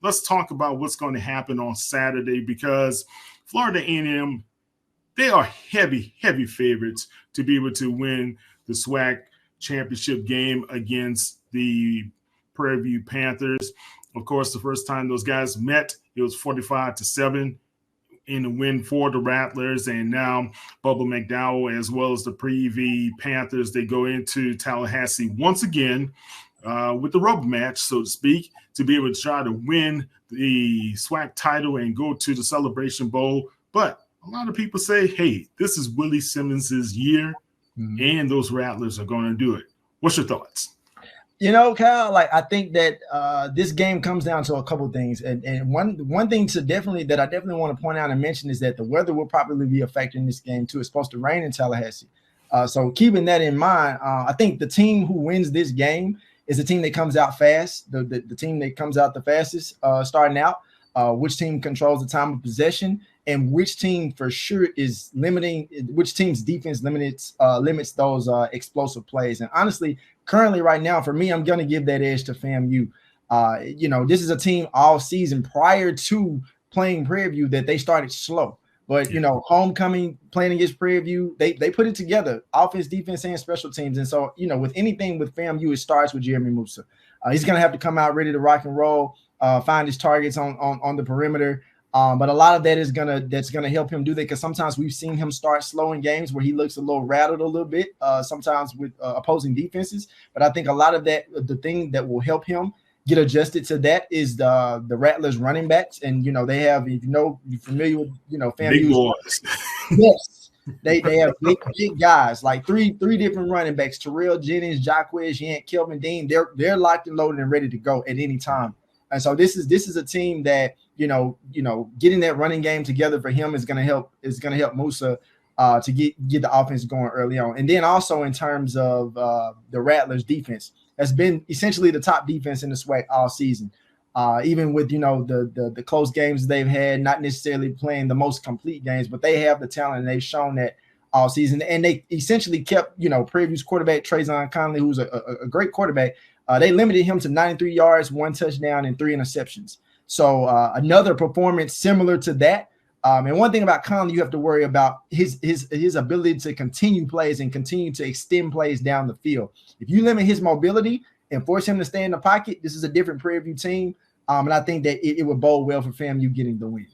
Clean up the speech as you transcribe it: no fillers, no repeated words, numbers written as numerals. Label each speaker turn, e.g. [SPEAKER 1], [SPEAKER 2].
[SPEAKER 1] let's talk about what's going to happen on Saturday, because Florida A&M, they are heavy favorites to be able to win the SWAC championship game against the Prairie View Panthers. Of course, the first time those guys met, it was 45-7 in the win for the Rattlers, and now Bubba McDowell as well as the Prairie View Panthers, they go into Tallahassee once again with the rubber match, so to speak, to be able to try to win the SWAC title and go to the Celebration Bowl. But a lot of people say, hey, this is Willie Simmons' year, and those Rattlers are going to do it. What's your thoughts?
[SPEAKER 2] Kyle, I think that this game comes down to a couple things. And one thing that I definitely want to point out and mention is that the weather will probably be affecting this game too. It's supposed to rain in Tallahassee. So keeping that in mind, I think the team who wins this game is the team that comes out fast, the team that comes out the fastest starting out, which team controls the time of possession, and which team for sure is which team's defense limits those explosive plays. And honestly, currently right now, for me, I'm going to give that edge to FAMU. This is a team all season prior to playing Prairie View that they started slow. But, homecoming, playing against Prairie View, they put it together, offense, defense, and special teams. And so, with anything with FAMU, it starts with Jeremy Musa. He's going to have to come out ready to rock and roll, find his targets on the perimeter. But a lot of that that's gonna help him do that, because sometimes we've seen him start slow in games where he looks a little rattled a little bit, sometimes with opposing defenses. But I think a lot of that, the thing that will help him get adjusted to that is the Rattlers running backs. And they have, you're familiar with FAMU,
[SPEAKER 1] big boys.
[SPEAKER 2] Yes, they have big guys, like three different running backs: Terrell Jennings, Jacquez Yant, Kelvin Dean. They're locked and loaded and ready to go at any time. And so this is a team that getting that running game together for him is going to help Musa to get the offense going early on. And then also in terms of the Rattlers defense, has been essentially the top defense in the SWAC all season. Even with the close games they've had, not necessarily playing the most complete games, but they have the talent, and they've shown that all season. And they essentially kept Prairie View's quarterback Trazion Conley, who's a great quarterback. They limited him to 93 yards, 1 touchdown, and 3 interceptions. So another performance similar to that. And one thing about Conley, you have to worry about his ability to continue plays and continue to extend plays down the field. If you limit his mobility and force him to stay in the pocket, this is a different Prairie View team. And I think that it would bode well for FAMU getting the win.